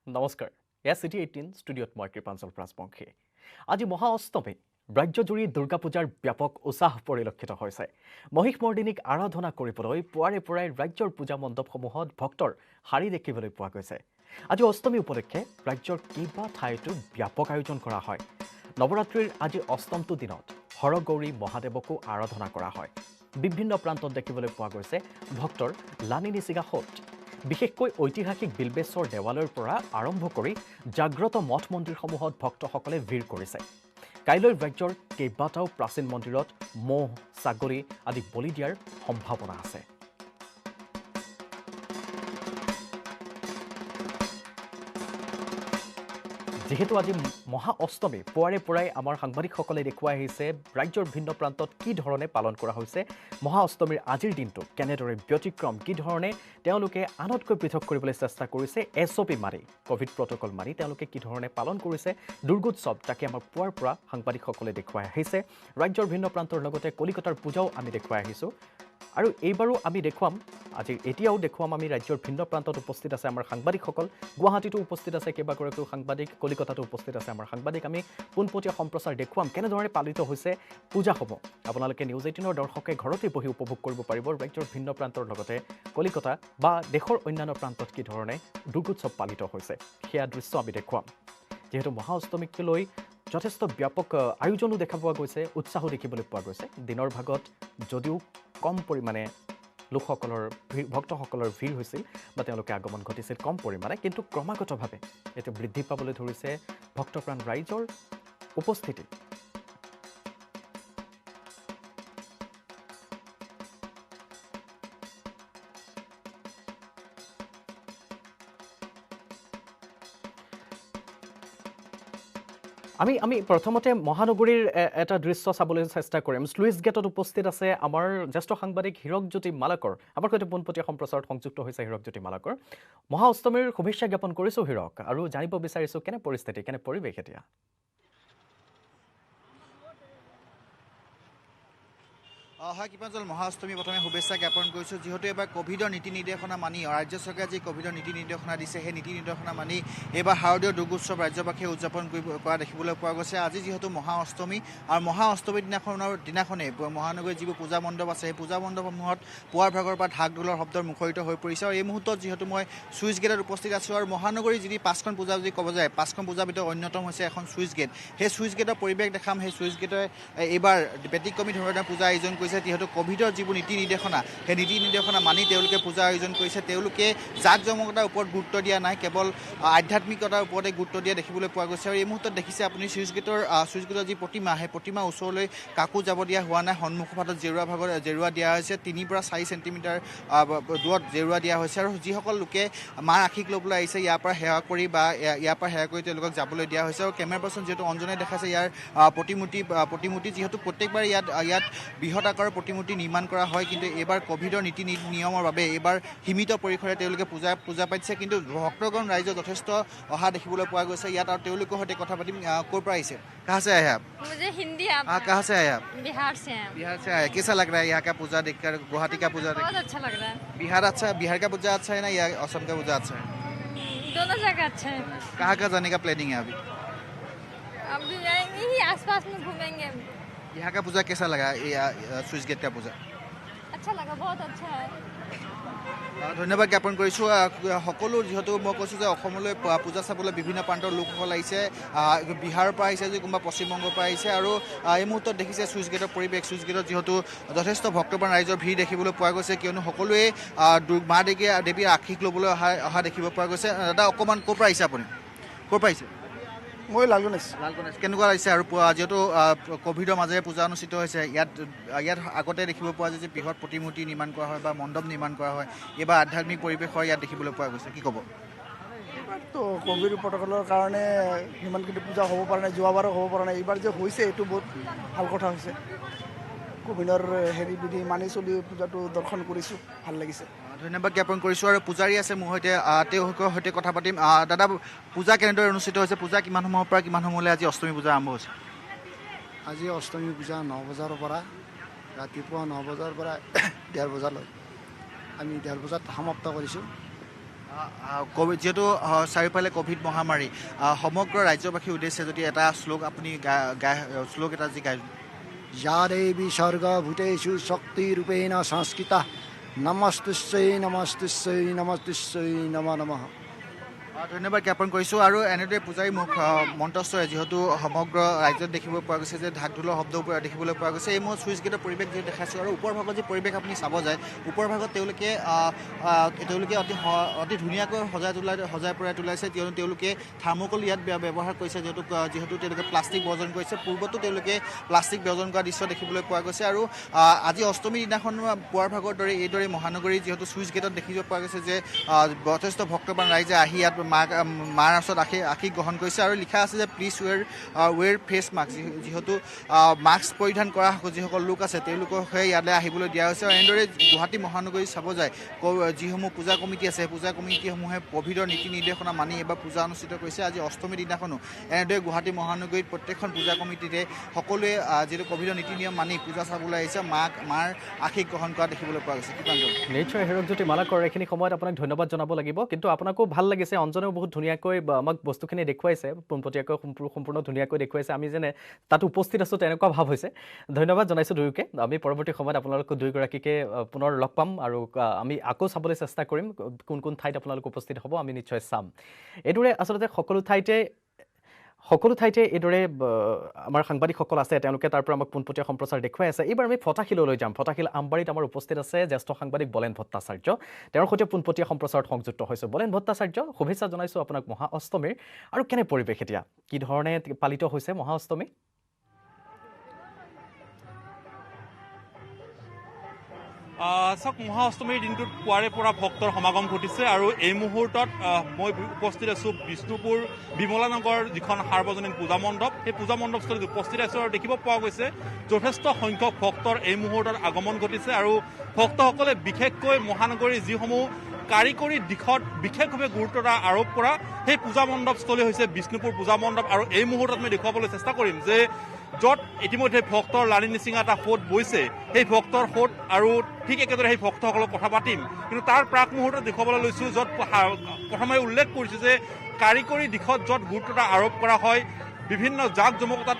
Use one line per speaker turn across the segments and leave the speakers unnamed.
নমস্কাৰ এয়া চিটি 18 ষ্টুডিঅ'ত মই কৃপাঞ্চল ৰাজবংশী আজি মহা অষ্টমী ৰাজ্যজুৰি দুৰ্গা পূজাৰ ব্যাপক উৎসাহ পৰিলক্ষিত হৈছে মহিষমৰ্দিনীক আৰাধনা কৰিবলৈ পুৱাৰে পৰাই ৰাজ্যৰ পূজা মণ্ডপসমূহত ভক্তৰ শাৰী দেখিবলৈ পোৱা গৈছে আজি অষ্টমী উপলক্ষে ৰাজ্যৰ কেইবা ঠাইতো ব্যাপক আয়োজন কৰা হয় নৱৰাত্ৰিৰ আজি অষ্টমটো দিনত হৰগৌৰী মহাদেৱকো আৰাধনা কৰা হয় বিভিন্ন প্ৰান্তত দেখিবলৈ পোৱা গৈছে ভক্তৰ লানি নিচিগা হত বিশেষকৈ ঐতিহাসিক বিলবেশ্বৰ দেৱালয়ৰ পৰা আৰম্ভ কৰি জাগ্ৰত মঠ মন্দিৰসমূহত ভক্তসকলে ভিৰ কৰিছে কাইলৈ ৰাজ্যৰ কেইবাটাও প্ৰাচীন মন্দিৰত মহ ছাগলী আদি বলি দিয়াৰ সম্ভাৱনা আছে যেহেতু আজি মহা অষ্টমী পুৱাৰে পৰাই আমাৰ সাংবাদিকসকলে দেখুৱাই আহিছে ৰাজ্যৰ ভিন্ন প্ৰান্তত কি ধৰণে পালন কৰা হৈছে মহা অষ্টমীৰ আজিৰ দিনটো কেনেদৰে ব্যতিক্ৰম কি ধৰণে তেওঁলোকে আনতকৈ পৃথক কৰিবলৈ চেষ্টা কৰিছে এছঅপি মাৰি কোভিড প্ৰটকল মাৰি তেওঁলোকে কি ধৰণে পালন কৰিছে দুৰ্গোৎসৱ তাকে আমাৰ পুৱাৰ পৰা সাংবাদিকসকলে দেখুৱাই আহিছে ৰাজ্যৰ ভিন্ন প্ৰান্তৰ লগতে কলিকতাৰ পূজাও আমি দেখুৱাই আহিছোঁ আৰু এইবাৰো আমি দেখুৱাম আজি এতিয়াও দেখুৱাম আমি ৰাজ্যৰ ভিন্ন প্ৰান্তত উপস্থিত আছে আমাৰ সাংবাদিকসকল গুৱাহাটীতো উপস্থিত আছে কেইবাগৰাকীও সাংবাদিক কলিকতাতো উপস্থিত আছে আমাৰ সাংবাদিক আমি পোনপটীয়া সম্প্ৰচাৰ দেখুৱাম কেনেদৰে পালিত হৈছে পূজাসমূহ আপোনালোকে নিউজ 18ৰ দৰ্শকে ঘৰতে বহি উপভোগ কৰিব পাৰিব ৰাজ্যৰ ভিন্ন প্ৰান্তৰ লগতে কলিকতা বা দেশৰ অন্যান্য প্ৰান্তত কি ধৰণে দুৰ্গোৎসৱ পালিত হৈছে সেয়া দৃশ্য আমি দেখুৱাম যেহেতু মহা অষ্টমীক লৈ যথেষ্ট ব্যাপক আয়োজনো দেখা পোৱা গৈছে উৎসাহো দেখিবলৈ পোৱা গৈছে দিনৰ ভাগত যদিও কম পৰিমাণে লোকসকলৰ ভক্তসকলৰ ভিৰ হৈছিল বা তেওঁলোকে আগমন ঘটিছিল কম পৰিমাণে কিন্তু ক্ৰমাগতভাৱে এতিয়া বৃদ্ধি পাবলৈ ধৰিছে ভক্তপ্ৰাণ ৰাইজৰ উপস্থিতি আমি প্ৰথমতে মহানগৰীৰ এটা দৃশ্য চাবলৈ চেষ্টা কৰিম স্লুইচ গেটত উপস্থিত আছে আমাৰ জ্যেষ্ঠ সাংবাদিক হীৰকজ্যোতি মালাকৰ আমাৰ সৈতে পোনপটীয়া সম্প্ৰচাৰত সংযুক্ত হৈছে হীৰকজ্যোতি মালাকৰ মহা অষ্টমীৰ শুভেচ্ছা জ্ঞাপন কৰিছোঁ হীৰক আৰু জানিব বিচাৰিছোঁ কেনে পৰিস্থিতি কেনে পৰিৱেশ এতিয়া
হয় কৃপাঞ্চল মহা অষ্টমী প্ৰথমে শুভেচ্ছা জ্ঞাপন কৰিছোঁ যিহেতু এবাৰ কোভিডৰ নীতি নিৰ্দেশনা মানি ৰাজ্য চৰকাৰে যি কোভিডৰ নীতি নিৰ্দেশনা দিছে সেই নীতি নিৰ্দেশনা মানি এইবাৰ শাৰদীয় দুৰ্গোৎসৱ ৰাজ্যবাসীয়ে উদযাপন কৰা দেখিবলৈ পোৱা গৈছে আজি যিহেতু মহা অষ্টমী আৰু মহা অষ্টমীৰ দিনাখনেই মহানগৰীৰ যিবোৰ পূজা মণ্ডপ আছে সেই পূজা মণ্ডপসমূহত পুৱাৰ ভাগৰ পৰা ঢাক ঢোলৰ শব্দৰ মুখৰিত হৈ পৰিছে আৰু এই মুহূৰ্তত যিহেতু মই চুইচ গেটত উপস্থিত আছোঁ আৰু মহানগৰীৰ যি পাঁচখন পূজা যদি ক'ব যায় পাঁচখন পূজাৰ ভিতৰত অন্যতম হৈছে এখন চুইচ গেট সেই চুইচ গেটৰ পৰিৱেশ দেখাম সেই চুইচ গেটে এইবাৰ ব্যতিক্ৰমী ধৰণৰ পূজা আয়োজন কৰিছে যিহেতু কোভিডৰ যিবোৰ নীতি নিৰ্দেশনা সেই নীতি নিৰ্দেশনা মানি তেওঁলোকে পূজা আয়োজন কৰিছে তেওঁলোকে জাক জমকতাৰ ওপৰত গুৰুত্ব দিয়া নাই কেৱল আধ্যাত্মিকতাৰ ওপৰতে গুৰুত্ব দিয়া দেখিবলৈ পোৱা গৈছে আৰু এই মুহূৰ্তত দেখিছে আপুনি চুইচ গেটৰ যি প্ৰতিমা সেই প্ৰতিমা ওচৰলৈ কাকো যাব দিয়া হোৱা নাই সন্মুখভাগত জেৰুৱা দিয়া হৈছে 3 পৰা 4 চেণ্টিমিটাৰ দূৰত জেৰুৱা দিয়া হৈছে আৰু যিসকল লোকে মাৰ আশীষ ল'বলৈ আহিছে ইয়াৰ পৰা সেৱা কৰি বা ইয়াৰ পৰা সেৱা কৰি তেওঁলোকক যাবলৈ দিয়া হৈছে আৰু কেমেৰা পাৰ্চন যিহেতু অঞ্জনে দেখাইছে ইয়াৰ প্ৰতিমূৰ্তি যিহেতু প্ৰত্যেকবাৰ ইয়াত বৃহৎ আকাৰৰ প্ৰতিমূৰ্তি নিৰ্মাণ কৰা হয় কিন্তু এইবাৰ কোভিডৰ নীতি নিয়মৰ বাবে এইবাৰ সীমিত পৰিসৰে তেওঁলোকে পূজা পাতিছে কিন্তু ভক্তগণ ৰাইজৰ যথেষ্ট অহা দেখিবলৈ পোৱা গৈছে ইয়াত আৰু তেওঁলোকৰ সৈতে কথা পাতিম ক'ৰ পৰা আহিছে कहाँ से आए आप
मुझे हिंदी आता है।
कहाँ से आए आप
बिहार से हैं।
बिहार से आए कैसा लग रहा है यहाँ का पूजा देखकर गुवाहाटी का पूजा
बहुत अच्छा लग रहा है
बिहार का पूजा अच्छा है ना या असम का पूजा अच्छा है
दोनों जगह अच्छा है
कहाँ का जाने का प्लानिंग है अभी
अभी जाएंगे ही आसपास में घूमेंगे
यहाँ का पूजा कैसा लगा स्विच गेट का पूजा
अच्छा लगा बहुत अच्छा है
ধন্যবাদ জ্ঞাপন কৰিছোঁ সকলো যিহেতু মই কৈছোঁ যে অসমলৈ পূজা চাবলৈ বিভিন্ন প্ৰান্তৰ লোকসকল আহিছে বিহাৰৰ পৰা আহিছে যদি কোনোবা পশ্চিমবংগৰ পৰা আহিছে আৰু এই মুহূৰ্তত দেখিছে চুইচ গেটৰ পৰিৱেশ চুইচ গেটত যিহেতু যথেষ্ট ভক্তপ্ৰাণ ৰাইজৰ ভিৰ দেখিবলৈ পোৱা গৈছে কিয়নো সকলোৱে মা দেৱীৰ আশীষ ল'বলৈ অহা দেখিব পোৱা গৈছে দাদা অকণমান ক'ৰ পৰা আহিছে আপুনি ক'ৰ পৰা আহিছে
মই লালগণেশ
কেনেকুৱা লাগিছে আৰু যিহেতু কোভিডৰ মাজেৰে পূজা অনুষ্ঠিত হৈছে ইয়াত আগতে দেখিব পোৱা যায় যে বৃহৎ প্ৰতিমূৰ্তি নিৰ্মাণ কৰা হয় বা মণ্ডপ নিৰ্মাণ কৰা হয় এইবাৰ আধ্যাত্মিক পৰিৱেশৰ ইয়াত দেখিবলৈ পোৱা গৈছে কি ক'ব
তো কোভিড প্ৰটকলৰ কাৰণে সিমানখিনি পূজা হ'ব পৰা নাই যোৱাবাৰো হ'ব পৰা নাই এইবাৰ যে হৈছে এইটো বহুত ভাল কথা হৈছে কোভিডৰ বিধি মানি চলি পূজাটো দৰ্শন কৰিছোঁ ভাল লাগিছে
ধন্যবাদ জ্ঞাপন কৰিছোঁ আৰু পূজাৰী আছে মোৰ সৈতে তেওঁলোকৰ সৈতে কথা পাতিম দাদা পূজা কেনেদৰে অনুষ্ঠিত হৈছে পূজা কিমান সময়ৰ পৰা কিমান সময়লৈ আজি অষ্টমী পূজা আৰম্ভ হৈছে
আজি অষ্টমী পূজা 9 বজাৰ পৰা ৰাতিপুৱা 9 বজাৰ পৰা 1:30 বজালৈ আমি 1:30 বজাত সমাপ্ত কৰিছোঁ
যিহেতু চাৰিওফালে ক'ভিড মহামাৰী সমগ্ৰ ৰাজ্যবাসীৰ উদ্দেশ্যে যদি এটা শ্লোক আপুনি শ্লোক এটা যি গাই
या देवी सर्वभूतेषु शक्तिरूपेण संस्कृता नमस्तुस्यै नमस्तुस्यै नमस्तुस्यै नमः नमः।
ধন্যবাদ জ্ঞাপন কৰিছোঁ। আৰু এনেদৰে পূজাৰী মুখ মন্ত্ৰস্বৰে যিহেতু সমগ্ৰ ৰাজ্যত দেখিব পোৱা গৈছে যে ঢাক ঢোলৰ শব্দ দেখিবলৈ পোৱা গৈছে। এই মোৰ চুইচ গেটৰ পৰিৱেশ যিহেতু দেখাইছোঁ আৰু ওপৰ ভাগত যি পৰিৱেশ আপুনি চাব যায় ওপৰ ভাগত তেওঁলোকে অতি ধুনীয়াকৈ সজাই পৰাই তোলাইছে, কিয়নো তেওঁলোকে থাৰ্মকল ইয়াত ব্যৱহাৰ কৰিছে যিহেতু তেওঁলোকে প্লাষ্টিক বৰ্জন কৰিছে। পূৰ্বতো তেওঁলোকে প্লাষ্টিক বৰ্জন কৰা দৃশ্য দেখিবলৈ পোৱা গৈছে। আৰু আজি অষ্টমীৰ দিনাখন পুৱাৰ ভাগৰ দৰে এইদৰে মহানগৰী যিহেতু চুইচ গেটত দেখিব পোৱা গৈছে যে যথেষ্ট ভক্তবান ৰাইজে আহি ইয়াত মাৰ ওচৰত আশীষ গ্ৰহণ কৰিছে আৰু লিখা আছে যে প্লিজ ৱেৰ ফেচ মাস্ক, যিহেতু মাস্ক পৰিধান কৰা যিসকল লোক আছে তেওঁলোককহে ইয়ালৈ আহিবলৈ দিয়া হৈছে। আৰু এনেদৰে গুৱাহাটী মহানগৰী চাব যায় যিসমূহ পূজা কমিটি আছে সেই পূজা কমিটিসমূহে ক'ভিডৰ নীতি নিৰ্দেশনা মানি এইবাৰ পূজা অনুষ্ঠিত কৰিছে। আজি অষ্টমীৰ দিনাখনো এনেদৰে গুৱাহাটী মহানগৰীত প্ৰত্যেকখন পূজা কমিটিতে সকলোৱে যিটো ক'ভিডৰ নীতি নিয়ম মানি পূজা চাবলৈ আহিছে মাৰ আশীষ গ্ৰহণ কৰা দেখিবলৈ পোৱা গৈছে।
নিশ্চয় হেৰকজ্যোতি মালাকৰ এইখিনি সময়ত আপোনাক ধন্যবাদ জনাব লাগিব, কিন্তু আপোনাকো ভাল লাগিছে। অঞ্জনেও বহুত ধুনীয়াকৈ আমাক বস্তুখিনি দেখুৱাইছে, পোনপটীয়াকৈ সম্পূৰ্ণ ধুনীয়াকৈ দেখুৱাইছে। আমি যেনে তাত উপস্থিত আছোঁ তেনেকুৱা ভাৱ হৈছে। ধন্যবাদ জনাইছোঁ দুয়োকে। আমি পৰৱৰ্তী সময়ত আপোনালোক দুয়োগৰাকীকে পুনৰ লগ পাম আৰু আমি আকৌ চাবলৈ চেষ্টা কৰিম কোন কোন ঠাইত আপোনালোক উপস্থিত হ'ব, আমি নিশ্চয় চাম। এইদৰে আচলতে সকলো ঠাইতে এইদৰে আমাৰ সাংবাদিকসকল আছে, তেওঁলোকে তাৰ পৰা আমাক পোনপটীয়া সম্প্ৰচাৰ দেখুৱাই আছে। এইবাৰ আমি ফটাশিললৈ যাম। ফটাশিল আমবাৰীত আমাৰ উপস্থিত আছে জ্যেষ্ঠ সাংবাদিক বলেন ভট্টাচাৰ্য। তেওঁৰ সৈতে পোনপটীয়া সম্প্ৰচাৰত সংযুক্ত হৈছোঁ। বলেন ভট্টাচাৰ্য, শুভেচ্ছা জনাইছোঁ আপোনাক মহা অষ্টমীৰ। আৰু কেনে পৰিৱেশ এতিয়া, কি ধৰণে পালিত হৈছে মহা অষ্টমী?
চাওক, মহা অষ্টমীৰ দিনটোত পুৱাৰে পৰা ভক্তৰ সমাগম ঘটিছে আৰু এই মুহূৰ্তত মই উপস্থিত আছোঁ বিষ্ণুপুৰ বিমলানগৰ যিখন সাৰ্বজনীন পূজা মণ্ডপ, সেই পূজা মণ্ডপস্থলীত উপস্থিত আছোঁ আৰু দেখিব পোৱা গৈছে যথেষ্ট সংখ্যক ভক্তৰ এই মুহূৰ্তত আগমন ঘটিছে। আৰু ভক্তসকলে বিশেষকৈ মহানগৰীৰ যিসমূহ কাৰিকৰী দিশত বিশেষভাৱে গুৰুত্ব আৰোপ কৰা সেই পূজা মণ্ডপস্থলী হৈছে বিষ্ণুপুৰ পূজা মণ্ডপ। আৰু এই মুহূৰ্তত মই দেখুৱাবলৈ চেষ্টা কৰিম যে য'ত ইতিমধ্যে ভক্তৰ লানি নিচিঙা এটা সোঁত বৈছে, সেই ভক্তৰ সোঁত আৰু ঠিক একেদৰে সেই ভক্তসকলক কথা পাতিম। কিন্তু তাৰ প্ৰাক মুহূৰ্তত দেখুৱাবলৈ লৈছোঁ য'ত প্ৰথমে উল্লেখ কৰিছোঁ যে কাৰিকৰী দিশত য'ত গুৰুত্ব আৰোপ কৰা হয়, বিভিন্ন জাক জমকতাত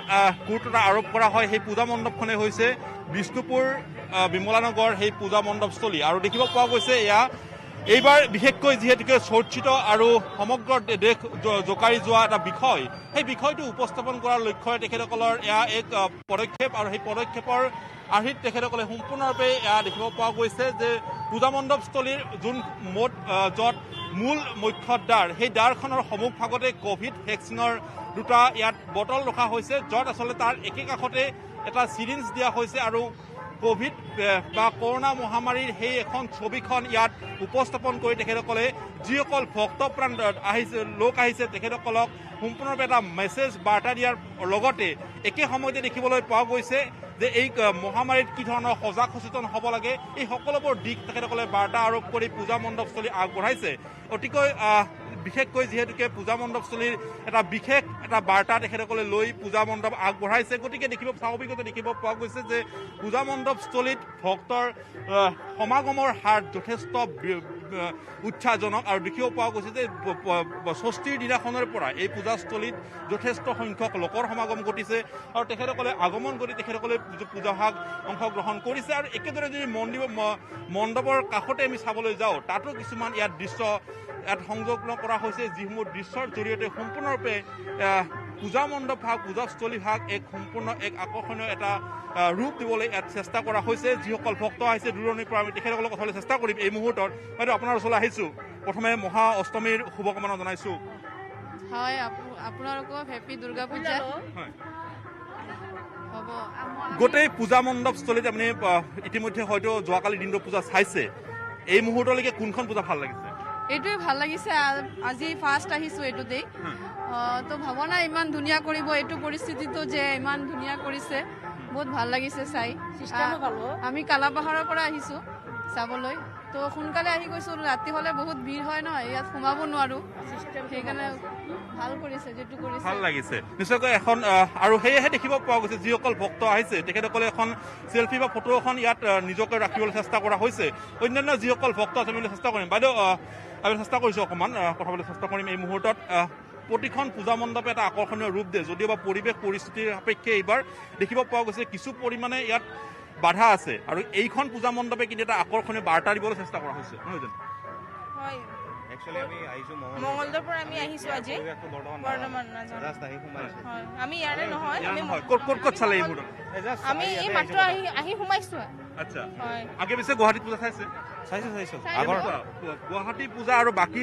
গুৰুত্ব আৰোপ কৰা হয়, সেই পূজা মণ্ডপখনেই হৈছে বিষ্ণুপুৰ বিমলানগৰ সেই পূজা মণ্ডপস্থলী। আৰু দেখিব পোৱা গৈছে এয়া এইবাৰ বিশেষকৈ যিহেতুকে চৰ্চিত আৰু সমগ্ৰ দেশ জোকাৰি যোৱা এটা বিষয়, সেই বিষয়টো উপস্থাপন কৰাৰ লক্ষ্যৰে তেখেতসকলৰ এয়া এক পদক্ষেপ। আৰু সেই পদক্ষেপৰ আৰ্হিত তেখেতসকলে সম্পূৰ্ণৰূপে এয়া দেখিব পোৱা গৈছে যে পূজা মণ্ডপস্থলীৰ যোন য'ত মূল মুখ্য দ্বাৰ, সেই দ্বাৰখনৰ সন্মুখভাগতে ক'ভিড ভেকচিনৰ দুটা ইয়াত বটল ৰখা হৈছে, য'ত আচলতে তাৰ একে কাষতে এটা চিৰিঞ্জ দিয়া হৈছে। আৰু ক'ভিড বা কৰোণা মহামাৰীৰ সেই এখন ছবিখন ইয়াত উপস্থাপন কৰি তেখেতসকলে যিসকল ভক্তপ্ৰাণ লোক আহিছে তেখেতসকলক সম্পূৰ্ণৰূপে এটা মেছেজ বাৰ্তা দিয়াৰ লগতে একে সময়তে দেখিবলৈ পোৱা গৈছে যে এই মহামাৰীত কি ধৰণৰ সজাগ সচেতন হ'ব লাগে, এই সকলোবোৰ দিশ তেখেতসকলে বাৰ্তা আৰোপ কৰি পূজা মণ্ডপস্থলী আগবঢ়াইছে। অতিকৈ বিশেষকৈ যিহেতুকে পূজা মণ্ডপস্থলীৰ বিশেষ এটা বাৰ্তা তেখেতসকলে লৈ পূজা মণ্ডপ আগবঢ়াইছে, গতিকে স্বাভাৱিকতে দেখিব পোৱা গৈছে যে পূজা মণ্ডপস্থলীত ভক্তৰ সমাগমৰ হাৰ যথেষ্ট উৎসাহজনক। আৰু দেখিব পোৱা গৈছে যে ষষ্ঠীৰ দিনাখনৰ পৰা এই পূজাস্থলীত যথেষ্ট সংখ্যক লোকৰ সমাগম ঘটিছে আৰু তেখেতসকলে আগমন কৰি তেখেতসকলে পূজা ভাগ অংশগ্ৰহণ কৰিছে। আৰু একেদৰে যদি মণ্ডপৰ কাষতে আমি চাবলৈ যাওঁ, তাতো কিছুমান ইয়াত দৃশ্য সংযোগ কৰা হৈছে, যিসমূহ দৃশ্যৰ জৰিয়তে সম্পূৰ্ণৰূপে পূজা মণ্ডপ ভাগ পূজাস্থলী ভাগ সম্পূৰ্ণ এক আকৰ্ষণীয় এটা ৰূপ দিবলৈ ইয়াত চেষ্টা কৰা হৈছে। যিসকল ভক্ত আহিছে দূৰণিৰ পৰা আমি তেখেতসকলক কথালৈ চেষ্টা কৰিম এই মুহূৰ্তত। বাইদেউ, আপোনাৰ ওচৰলৈ আহিছোঁ, প্ৰথমে মহা অষ্টমীৰ শুভকামনা জনাইছোঁ।
হয়, আপোনালোকক হেপী দুৰ্গা পূজা।
গোটেই পূজা মণ্ডপস্থলীত আপুনি ইতিমধ্যে হয়তো যোৱাকালি দিনটো পূজা চাইছে, এই মুহূৰ্তলৈকে কোনখন পূজা ভাল লাগিছে?
এইটোৱে ভাল লাগিছে, আজি ফাৰ্ষ্ট আহিছোঁ এইটোতেই। তো ভাবা নাই ইমান ধুনীয়া কৰিব, এইটো পৰিস্থিতিটো যে ইমান ধুনীয়া কৰিছে, বহুত ভাল লাগিছে চাই। আমি কালাপাহাৰৰ পৰা আহিছোঁ চাবলৈ, তো সোনকালে আহি গৈছোঁ। ৰাতি হ'লে বহুত ভিৰ হয় ন, ইয়াত সোমাব নোৱাৰোঁ, সেইকাৰণে ভাল কৰিছে যেটো কৰিছে
ভাল লাগিছে নিশ্চয়কৈ এখন আৰু সেয়েহে দেখিব পোৱা গৈছে যিসকল ভক্ত আহিছে তেখেতসকলে এখন চেলফি বা ফটো এখন ইয়াত নিজকে ৰাখিবলৈ চেষ্টা কৰা হৈছে অন্যান্য যিসকল ভক্ত আছে আমি চেষ্টা কৰিম বাইদেউ আমি চেষ্টা কৰিছোঁ অকণমান কথা পাতিবলৈ চেষ্টা কৰিম এই মুহূৰ্তত প্ৰতিখন পূজা মণ্ডপে এটা আকৰ্ষণীয় ৰূপ দিয়ে যদিও বা পৰিৱেশ পৰিস্থিতিৰ সাপেক্ষে এইবাৰ দেখিব পোৱা গৈছে কিছু পৰিমাণে ইয়াত বাধা আছে আৰু এইখন পূজা মণ্ডপে কিন্তু এটা আকৰ্ষণীয় বাৰ্তা দিবলৈ চেষ্টা কৰা হৈছে নহয় জানো
হয়
একচুয়ালি আমি আহিছো
মঙ্গলদৈৰ পৰা আমি আহিছো আজি বৰ্তমান নাজানো
জাষ্ট আহি সোমাইছো
হয় আমি ইয়াৰে নহয়
ইয়াৰ
আমি
নহয় ক'ত চালে এই মুহূৰ্তত
আমি এই মাত্ৰ আহি সোমাইছো
আচ্ছা
হয়
আগে পিছে গুৱাহাটীত পূজা চাইছে
চাইছো
আগৰ গুৱাহাটী পূজা আৰু বাকী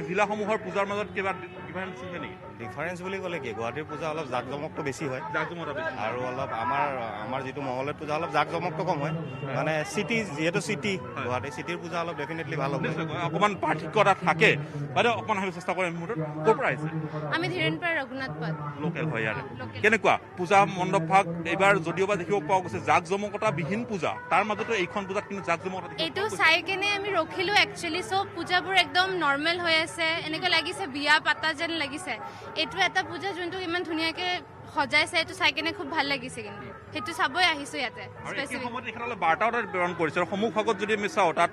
জিলাসমূহৰ পূজাৰ মাজত কিবা ডিফাৰেঞ্চ আছে নেকি
ডিফাৰেঞ্চ বুলি ক'লে কি গুৱাহাটীৰ পূজা অলপ জাক জমকটো বেছি হয়
জাকজমকতা বেছি
আৰু অলপ আমাৰ যিটো মঙ্গলদৈত পূজা অলপ জাক জমকটো কম হয় মানে চিটি যিহেতু চিটি গুৱাহাটী চিটিৰ পূজা অলপ ডেফিনেটলি ভাল হ'ব
নিশ্চয়কৈ অকণমান পাৰ্থক্য এটা থাকে বাইদেউ অকণমান আহিব চেষ্টা কৰিম মুহূৰ্তত ক'ৰ পৰা আহিছে
আমি ধীৰেন পৰা ৰঘুনাথ পাল
লোকেল হয় ইয়াৰে কেনেকুৱা পূজা মণ্ডপ ভাগ এইবাৰ যদিওবা দেখিব পোৱা গৈছে জাক জমকতা বিহীন পূজা তাৰ মাজতো এইখন পূজাত কিন্তু জাক জমকতা
এইটো চাই কেনে আমি ৰখিলো একচুৱেলি চব পূজাবোৰ একদম নৰ্মেল হৈ আছে এনেকৈ লাগিছে বিয়া পাতা যেন লাগিছে এইটো এটা পূজা যোনটো ইমান ধুনীয়াকে সজাইছে এইটো চাই কেনে খুব ভাল লাগিছে কিন্তু সেইটো চাবই আহিছো ইয়াতে
আৰু এই সময়ত এখনলৈ বাৰ্তাও তাত প্ৰেৰণ কৰিছে আৰু সন্মুখভাগত যদি আমি চাওঁ তাত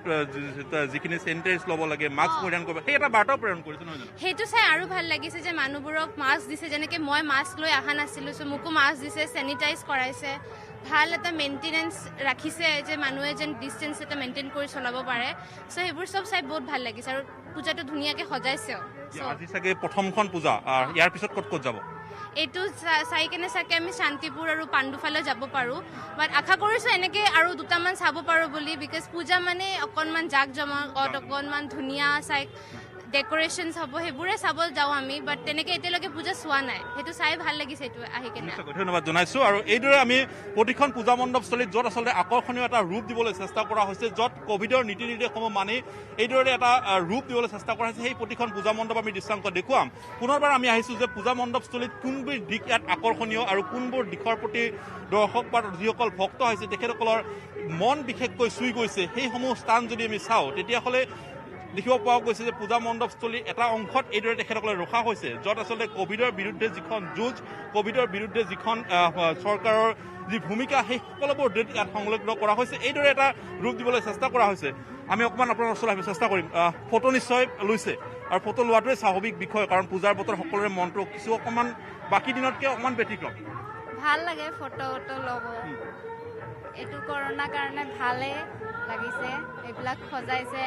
যিখিনি চেনিটাইজ ল'ব লাগে মাস্ক পৰিধান কৰিব সেই এটা বাৰ্তাও প্ৰেৰণ কৰিছে নহয় জানো
সেইটো চাই আৰু ভাল লাগিছে যে মানুহবোৰক মাস্ক দিছে যেনেকৈ মই মাস্ক লৈ অহা নাছিলো চ' মোকো মাস্ক দিছে চেনিটাইজ কৰাইছে ভাল এটা মেইনটেনেঞ্চ ৰাখিছে যে মানুহে যেন ডিষ্টেঞ্চ এটা মেইনটেইন কৰি চলাব পাৰে চ' সেইবোৰ চব চাই বহুত ভাল লাগিছে আৰু পূজাটো ধুনীয়াকৈ সজাইছেও
আজি চাগে প্ৰথমখন পূজা ইয়াৰ পিছত ক'ত যাব
এইটো চাই কেনে চাগে আমি শান্তিপুৰ আৰু পাণ্ডুফালে যাব পাৰোঁ বাট আশা কৰিছোঁ এনেকৈ আৰু দুটামান চাব পাৰোঁ বুলি বিকজ পূজা মানে অকণমান জাক জমকত অকণমান ধুনীয়া চাই ডেক'ৰেশ্যনছ হ'ব সেইবোৰে চাব যাওঁ আমি বাট তেনেকৈ এতিয়ালৈকে পূজা চোৱা নাই সেইটো চাই ভাল লাগিছে এইটো আহি কেনে
ধন্যবাদ জনাইছোঁ আৰু এইদৰে আমি প্ৰতিখন পূজা মণ্ডপস্থলীত য'ত আচলতে আকৰ্ষণীয় এটা ৰূপ দিবলৈ চেষ্টা কৰা হৈছে য'ত ক'ভিডৰ নীতি নিৰ্দেশসমূহ মানি এইদৰে এটা ৰূপ দিবলৈ চেষ্টা কৰা হৈছে সেই প্ৰতিখন পূজা মণ্ডপ আমি দৃশ্যাংক দেখুৱাম পুনৰবাৰ আমি আহিছোঁ যে পূজা মণ্ডপস্থলীত কোনবোৰ দিশ ইয়াত আকৰ্ষণীয় আৰু কোনবোৰ দিশৰ প্ৰতি দৰ্শক বা যিসকল ভক্ত আহিছে তেখেতসকলৰ মন বিশেষকৈ চুই গৈছে সেইসমূহ স্থান যদি আমি চাওঁ তেতিয়াহ'লে দেখিব পোৱা গৈছে যে পূজা মণ্ডপস্থলীৰ এটা অংশত এইদৰে তেখেতসকলে ৰখা হৈছে য'ত আচলতে ক'ভিডৰ বিৰুদ্ধে যিখন যুঁজ ক'ভিডৰ বিৰুদ্ধে যিখন চৰকাৰৰ যি ভূমিকা সেই সকলোবোৰ ইয়াত সংলগ্ন কৰা হৈছে এইদৰে এটা ৰূপ দিবলৈ চেষ্টা কৰা হৈছে আমি অকণমান আপোনাৰ ওচৰত আহিব চেষ্টা কৰিম ফটো নিশ্চয় লৈছে আৰু ফটো লোৱাটোৱে স্বাভাৱিক বিষয় কাৰণ পূজাৰ বতৰ সকলোৰে মনটো কিছু অকণমান বাকী দিনতকৈ অকণমান ব্যতিক্ৰম
ভাল লাগে ফটো ল'ব এইটো কৰোণাৰ কাৰণে ভালেই লাগিছে এইবিলাক সজাইছে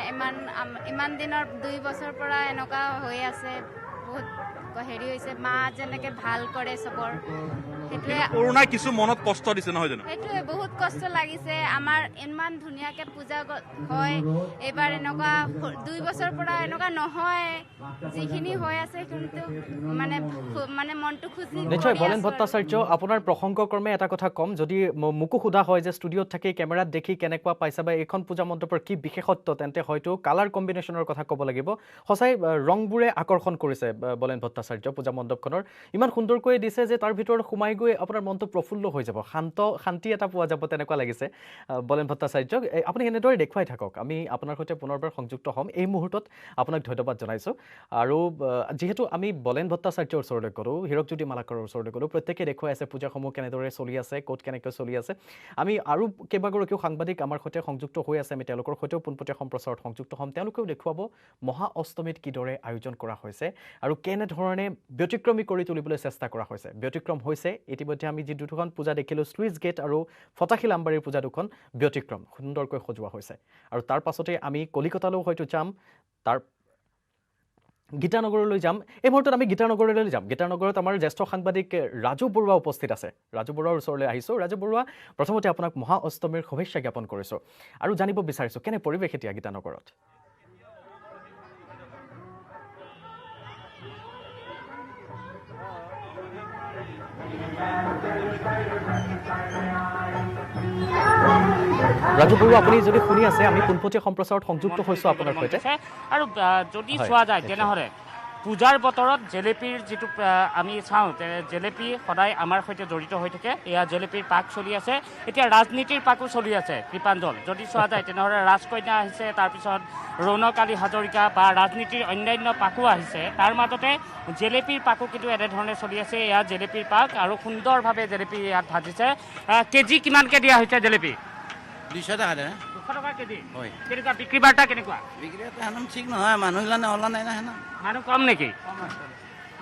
ইমান দিনৰ 2 বছৰ পৰা এনেকুৱা হৈ আছে বহুত হেৰি হৈছে মা যেনেকৈ ভাল কৰে চবৰ সেইটোৱে
কৰোণাই কিছু মনত কষ্ট দিছে নহয় জানো
সেইটোৱে বহুত কষ্ট লাগিছে আমাৰ ইমান ধুনীয়াকৈ পূজা হয় এইবাৰ এনেকুৱা 2 বছৰ পৰা এনেকুৱা নহয় যিখিনি হৈ আছে কিন্তু মানে মনটো খুচি
নিশ্চয় বলেন ভট্টাচাৰ্য আপোনাৰ প্ৰসংগক্ৰমে এটা কথা কম যদি মোকো সোধা হয় যে ষ্টুডিঅ'ত থাকি কেমেৰাত দেখি কেনেকুৱা পাইছা বা এইখন পূজা মণ্ডপৰ কি বিশেষত্ব তেন্তে হয়তো কালাৰ কম্বিনেশ্যনৰ কথা ক'ব লাগিব সঁচাই ৰংবোৰে আকৰ্ষণ কৰিছে বলেন ভট্টাচাৰ্য পূজা মণ্ডপখনৰ ইমান সুন্দৰকৈ দিছে যে তাৰ ভিতৰত সোমাই গৈ আপোনাৰ মনটো প্ৰফুল্ল হৈ যাব শান্তি এটা পোৱা যাব তেনেকুৱা লাগিছে বলেন ভট্টাচাৰ্যক আপুনি এনেদৰে দেখুৱাই থাকক আমি আপোনাৰ সৈতে পুনৰবাৰ সংযুক্ত হ'ম এই মুহূৰ্তত আপোনাক ধন্যবাদ জনাইছোঁ আৰু যিহেতু আমি বলেন ভট্টাচাৰ্যৰ ওচৰলৈ গ'লোঁ হীৰকজ্যোতি মালাকাৰৰ ওচৰলৈ গ'লোঁ প্ৰত্যেকে দেখুৱাই আছে পূজাসমূহ কেনেদৰে চলি আছে ক'ত কেনেকৈ চলি আছে আমি আৰু কেইবাগৰাকীও সাংবাদিক আমাৰ সৈতে সংযুক্ত হৈ আছে আমি তেওঁলোকৰ সৈতেও পোনপটীয়া সম্প্ৰচাৰত সংযুক্ত হ'ম তেওঁলোকেও দেখুৱাব মহা অষ্টমীত কিদৰে আয়োজন কৰা হৈছে আৰু কেনেধৰণে ব্যতিক্ৰমী কৰি তুলিবলৈ চেষ্টা কৰা হৈছে ব্যতিক্ৰম হৈছে ইতিমধ্যে আমি যি দুখন পূজা দেখিলোঁ স্লুইচ গেট আৰু ফটাশিল আম্বাৰীৰ পূজা দুখন ব্যতিক্ৰম সুন্দৰকৈ সজোৱা হৈছে আৰু তাৰ পাছতে আমি কলিকতালৈও হয়তো যাম তাৰ গীতানগৰলৈ যাম এই মুহূৰ্তত আমি গীতানগৰলৈ যাম গীতানগৰত আমাৰ জ্যেষ্ঠ সাংবাদিক ৰাজু বৰুৱা উপস্থিত আছে ৰাজু বৰুৱাৰ ওচৰলৈ আহিছোঁ ৰাজু বৰুৱা প্ৰথমতে আপোনাক মহা অষ্টমীৰ শুভেচ্ছা জ্ঞাপন কৰিছোঁ আৰু জানিব বিচাৰিছোঁ কেনে পৰিৱেশ এতিয়া গীতানগৰত ৰাজু বৰুৱা আপুনি যদি শুনি আছে আমি পোনপটীয়া সম্প্ৰচাৰত সংযুক্ত হৈছোঁ আপোনাৰ সৈতে
আৰু যদি চোৱা যায় তেনেহ'লে পূজাৰ বতৰত জেলেপীৰ যিটো আমি চাওঁ জেলেপী সদায় আমাৰ সৈতে জড়িত হৈ থাকে এয়া জেলেপীৰ পাক চলি আছে এতিয়া ৰাজনীতিৰ পাকো চলি আছে কৃপাঞ্জল যদি চোৱা যায় তেনেহ'লে ৰাজকন্যা আহিছে তাৰপিছত ৰৌনক আলী হাজৰিকা বা ৰাজনীতিৰ অন্যান্য পাকো আহিছে তাৰ মাজতে জেলেপীৰ পাকো কিন্তু এনেধৰণে চলি আছে এয়া জেলেপীৰ পাক আৰু সুন্দৰভাৱে জেলেপী ইয়াত ভাজিছে কেজি কিমানকৈ দিয়া হৈছে জেলেপী
200 টাকা দে
200 টকা কেজি
হয়
কেনেকুৱা বিক্ৰী বাৰ্তা কেনেকুৱা
বিক্ৰী হেনো ঠিক নহয় মানুহগিলানে ওলা নাই না হেনো
মানুহ কম নেকি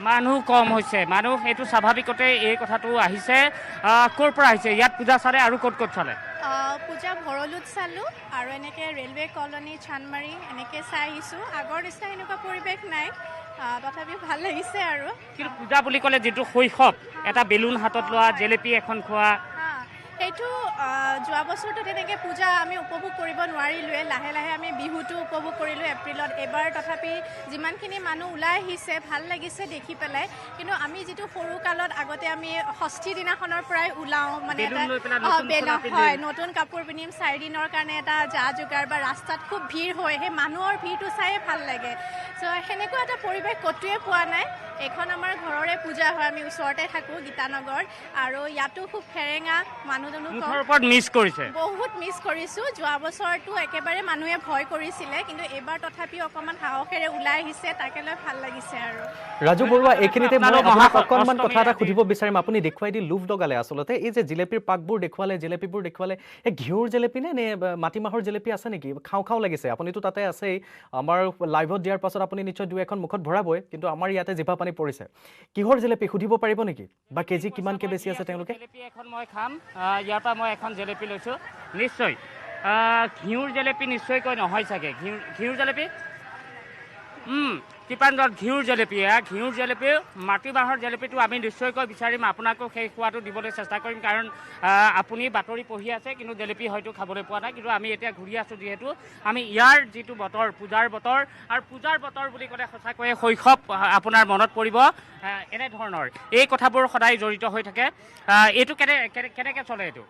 মানুহ কম হৈছে মানুহ এইটো স্বাভাৱিকতে এই কথাটো আহিছে ক'ৰ পৰা আহিছে ইয়াত পূজা চালে আৰু ক'ত ক'ত চালে
পূজা ভৰলুত চালোঁ আৰু এনেকৈ ৰেলৱে কলনী চানমাৰী এনেকৈ চাই আহিছোঁ আগৰ নিচিনা এনেকুৱা পৰিৱেশ নাই তথাপিও ভাল লাগিছে আৰু
কিন্তু পূজা বুলি ক'লে যিটো শৈশৱ এটা বেলুন হাতত লোৱা জেলেপী এখন খোৱা
সেইটো যোৱা বছৰটো তেনেকৈ পূজা আমি উপভোগ কৰিব নোৱাৰিলোৱে লাহে লাহে আমি বিহুটো উপভোগ কৰিলোঁ এপ্ৰিলত এইবাৰ তথাপি যিমানখিনি মানুহ ওলাই আহিছে ভাল লাগিছে দেখি পেলাই কিন্তু আমি যিটো সৰু কালত আগতে আমি ষষ্ঠী দিনাখনৰ পৰাই ওলাওঁ মানে হয় নতুন কাপোৰ পিন্ধিম 4 দিনৰ কাৰণে এটা যা যোগাৰ বা ৰাস্তাত খুব ভিৰ হয় সেই মানুহৰ ভিৰটো চায়ে ভাল লাগে চ' সেনেকুৱা এটা পৰিৱেশ ক'তোৱে পোৱা নাই এইখন আমাৰ ঘৰৰে পূজা হয় আমি ওচৰতে থাকোঁ গীতানগৰ আৰু ইয়াতো খুব ফেৰেঙা বহুত মিছ কৰিছোঁ যোৱা বছৰটো একেবাৰে মানুহে ভয় কৰিছিলে কিন্তু এইবাৰ তথাপিও অকণমান সাহসেৰে ওলাই আহিছে তাকে লৈ ভাল লাগিছে আৰু
ৰাজু বৰুৱা এইখিনিতে মই আপোনাক অকণমান কথা এটা সুধিব বিচাৰিম আপুনি দেখুৱাই দি লোভ লগালে আচলতে এই যে জিলেপীৰ পাকবোৰ দেখুৱালে জেলেপীবোৰ দেখুৱালে এই ঘিউৰ জেলেপী নে মাটিমাহৰ জেলেপী আছে নেকি খাওঁ লাগিছে আপুনিতো তাতে আছেই আমাৰ লাইভত দিয়াৰ পাছত আপুনি নিশ্চয় 2-এখন মুখত ভৰাবই কিন্তু আমাৰ ইয়াতে জিভা পানী পৰিছে কিহৰ জেলেপী সুধিব পাৰিব নেকি বা কেজি কিমানকৈ বেছি আছে তেওঁলোকে
জেলেপী এখন মই খাম ইয়াৰ পৰা মই এখন জেলেপী লৈছোঁ নিশ্চয় ঘিউৰ জেলেপী নিশ্চয়কৈ নহয় চাগে ঘিউৰ জেলেপী কৃপাঞ্জল ঘিউৰ জেলেপী ঘিউৰ জেলেপী মাটিমাহৰ জেলেপীটো আমি নিশ্চয়কৈ বিচাৰিম আপোনাকো সেই খোৱাটো দিবলৈ চেষ্টা কৰিম কাৰণ আপুনি বাতৰি পঢ়ি আছে কিন্তু জেলেপী হয়তো খাবলৈ পোৱা নাই কিন্তু আমি এতিয়া ঘূৰি আছোঁ যিহেতু আমি ইয়াৰ যিটো বতৰ পূজাৰ বতৰ আৰু পূজাৰ বতৰ বুলি ক'লে সঁচাকৈয়ে শৈশৱ আপোনাৰ মনত পৰিব এনেধৰণৰ এই কথাবোৰ সদায় জড়িত হৈ থাকে এইটো কেনেকৈ চলে এইটো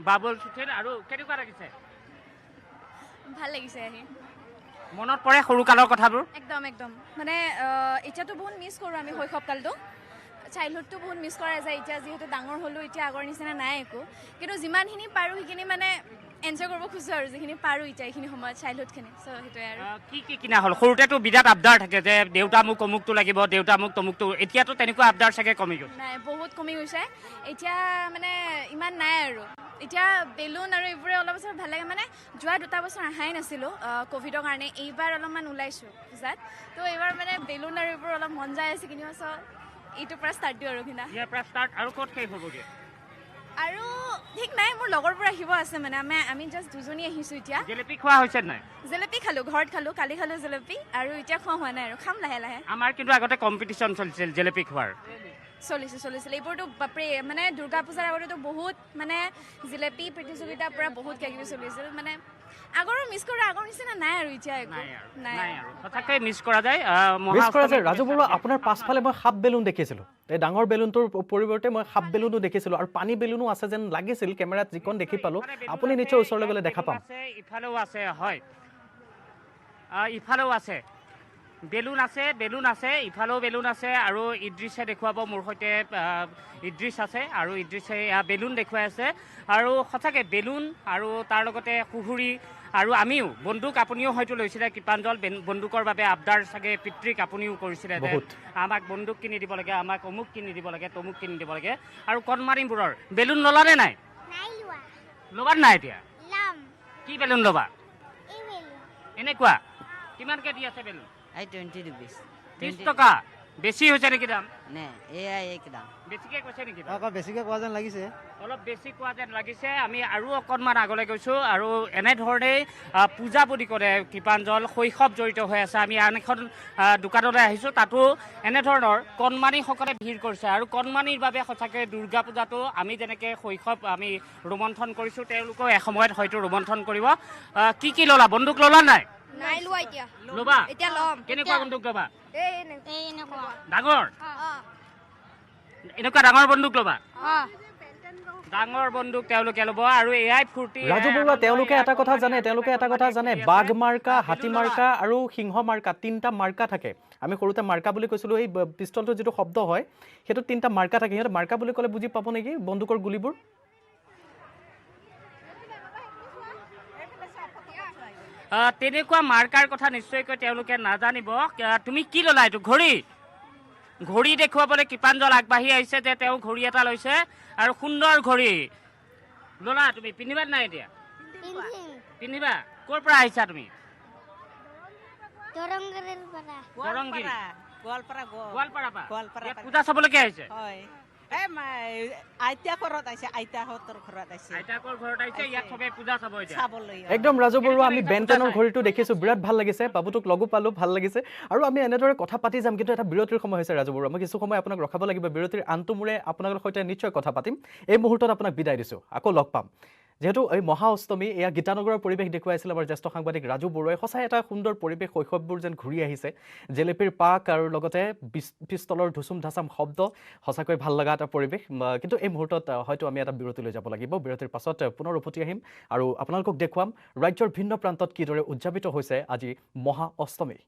বাবুল চুথিল আৰু কেনেকুৱা লাগিছে
ভাল লাগিছে আহি
মনত পৰে সৰুকালৰ কথাবোৰ
একদম মানে এতিয়াতো বহুত মিছ কৰোঁ আমি শৈশৱকালটো চাইল্ডহুডটো বহুত মিছ কৰা যায় এতিয়া যিহেতু ডাঙৰ হ'লোঁ এতিয়া আগৰ নিচিনা নাই একো কিন্তু যিমানখিনি পাৰোঁ সেইখিনি মানে এনজয় কৰিব খোজোঁ আৰু যিখিনি পাৰোঁ এতিয়া এইখিনি সময়ত চাইল্ডহুডখিনি চ' সেইটোৱে আৰু
কি কিনা হ'ল সৰুতেতো বিৰাট আবদাৰ থাকে যে দেউতা মোক অমুকটো লাগিব দেউতা মোক তমুকটো এতিয়াতো তেনেকুৱা আবদাৰ চাগে কমি গ'ল
নাই বহুত কমি গৈছে এতিয়া মানে ইমান নাই আৰু এতিয়া বেলুন আৰু এইবোৰে অলপ বছৰ ভাল লাগে মানে যোৱা 2 বছৰ অহাই নাছিলোঁ ক'ভিডৰ কাৰণে এইবাৰ অলপমান ওলাইছোঁ পূজাত তো এইবাৰ মানে বেলুন আৰু এইবোৰ অলপ মন যায় আছে কিনিব চ' এইটোৰ পৰা ষ্টাৰ্ট দিওঁ আৰু কিনা
ইয়াৰ পৰা ষ্টাৰ্ট আৰু ক'ত শেষ হ'বগৈ
আৰু ঠিক নাই মোৰ লগৰবোৰ আহিব আছে মানে আমি জাষ্ট দুজনী আহিছোঁ এতিয়া
জেলেপী খোৱা হৈছে নাই
জেলেপী খালোঁ ঘৰত খালোঁ কালি খালোঁ জেলেপী আৰু এতিয়া খোৱা হোৱা নাই আৰু খাম লাহে লাহে
আমাৰ কিন্তু আগতে কম্পিটিশ্যন চলিছিল জেলেপী খোৱাৰ
চলিছিল এইবোৰতো বাপৰে মানে দুৰ্গা পূজাৰ আগতেতো বহুত মানে জিলেপী প্ৰতিযোগিতাৰ পৰা বহুত কিবা চলিছিল মানে আগৰো মিছ কৰা আগৰ নিচিনা নাই আৰু এতিয়া নাই
আৰু সঁচাকৈ মিছ কৰা যায়
ৰাজু বৰুৱা আপোনাৰ পাছফালে মই সাপ বেলুন দেখিছিলোঁ এই ডাঙৰ বেলুনটোৰ পৰিৱৰ্তে মই সাপ বেলুনো দেখিছিলোঁ আৰু পানী বেলুনো আছে যেন লাগিছিল কেমেৰাত যিখন দেখি পালোঁ আপুনি নিশ্চয় ওচৰলৈ গ'লে দেখা পাম
ইফালেও আছে হয় ইফালেও আছে বেলুন আছে ইফালেও বেলুন আছে আৰু ইদ্ৰিছে দেখুৱাব মোৰ সৈতে ইদ্ৰিছ আছে আৰু ইদ্ৰিছে বেলুন দেখুৱাই আছে আৰু সঁচাকৈ বেলুন আৰু তাৰ লগতে সুহুৰি আৰু আমিও বন্দুক আপুনিও হয়তো লৈছিলে কৃপাঞ্জল বন্দুকৰ বাবে আবদাৰ চাগে পিতৃক আপুনিও কৰিছিলে যে আমাক বন্দুক কিনি দিব লাগে আমাক অমুক কিনি দিব লাগে তমুক কিনি দিব লাগে আৰু কণমাৰিবোৰৰ বেলুন ল'লানে নাই ল'বা নাই এতিয়া কি বেলুন ল'বা এনেকুৱা কিমানকৈ দি আছে বেলুন
20 rupees
30 টকা বেছি হৈছে নেকি দাম
নে এয়াই দাম
বেছিকৈ কৈছে নেকি
বেছিকৈ কোৱা যেন লাগিছে
অলপ বেছি কোৱা যেন লাগিছে আমি আৰু অকণমান আগলৈ গৈছোঁ আৰু এনেধৰণেই পূজা বুলি ক'লে কৃপাঞ্জল শৈশৱ জড়িত হৈ আছে আমি আন এখন দোকানলৈ আহিছোঁ তাতো এনেধৰণৰ কণমানিসকলে ভিৰ কৰিছে আৰু কণমানিৰ বাবে সঁচাকৈ দুৰ্গা পূজাটো আমি যেনেকৈ শৈশৱ আমি ৰোমন্থন কৰিছোঁ তেওঁলোকেও এসময়ত হয়তো ৰোমন্থন কৰিব কি ল'লা বন্দুক ল'লা নাই
নাই লোৱা এতিয়া
ল'বা
এতিয়া ল'ম
কেনেকুৱা বন্দুক ল'বা
এনেকুৱা
ডাঙৰ এনেকুৱা ডাঙৰ বন্দুক ল'বা ডাঙৰ বন্দুক তেওঁলোকে ল'ব আৰু এয়াই ফূৰ্তি
ৰাজু বৰুৱা তেওঁলোকে এটা কথা জানে বাঘ মাৰ্কা হাতী মাৰ্কা আৰু সিংহ মাৰ্কা তিনিটা মাৰ্কা থাকে আমি সৰুতে মাৰ্কা বুলি কৈছিলোঁ এই পিষ্টলটোৰ যিটো শব্দ হয় সেইটো তিনিটা মাৰ্কা থাকে সিহঁতে মাৰ্কা বুলি ক'লে বুজি পাব নেকি বন্দুকৰ গুলিবোৰ
তেনেকুৱা মাৰ্কাৰ কথা নিশ্চয়কৈ তেওঁলোকে নাজানিব তুমি কি ল'লা এইটো ঘড়ী দেখুৱাবলৈ কৃপাঞ্জল আগবাঢ়ি আহিছে যে তেওঁ ঘড়ী এটা লৈছে আৰু সুন্দৰ ঘড়ী ল'লা তুমি পিন্ধিবা নাই এতিয়া পিন্ধিবা ক'ৰ পৰা আহিছা তুমি গোৱালপাৰা পৰা পূজা চাবলৈকে আহিছে
আইতাকৰ ঘৰত আহিছে
ইয়াত সবে পূজা চাব
একদম ৰাজু বৰুৱা আমি বেনটেনৰ ঘড়ীটো দেখিছোঁ বিৰাট ভাল লাগিছে বাবুটোক লগো পালোঁ ভাল লাগিছে আৰু আমি এনেদৰে কথা পাতি যাম কিন্তু এটা বিৰতিৰ সময় হৈছে ৰাজু বৰুৱা মই কিছু সময় আপোনাক ৰখাব লাগিব বিৰতিৰ আনটো মূৰে আপোনালোকৰ সৈতে নিশ্চয় কথা পাতিম এই মুহূৰ্তত আপোনাক বিদায় দিছোঁ আকৌ লগ পাম যেহেতু এই মহা অষ্টমী এয়া গীতানগৰৰ পৰিৱেশ দেখুৱাইছিল আমাৰ জ্যেষ্ঠ সাংবাদিক ৰাজু বৰুৱাই সঁচাই এটা সুন্দৰ পৰিৱেশ শৈশৱবোৰ যেন ঘূৰি আহিছে জেলেপীৰ পাক আৰু লগতে পিষ্টলৰ ধুচুম ধাচাম শব্দ সঁচাকৈ ভাল লগা এটা পৰিৱেশ কিন্তু এই মুহূৰ্তত হয়তো আমি এটা বিৰতি লৈ যাব লাগিব বিৰতিৰ পাছত পুনৰ উভতি আহিম আৰু আপোনালোকক দেখুৱাম ৰাজ্যৰ ভিন্ন প্ৰান্তত কিদৰে উদযাপিত হৈছে আজি মহা অষ্টমী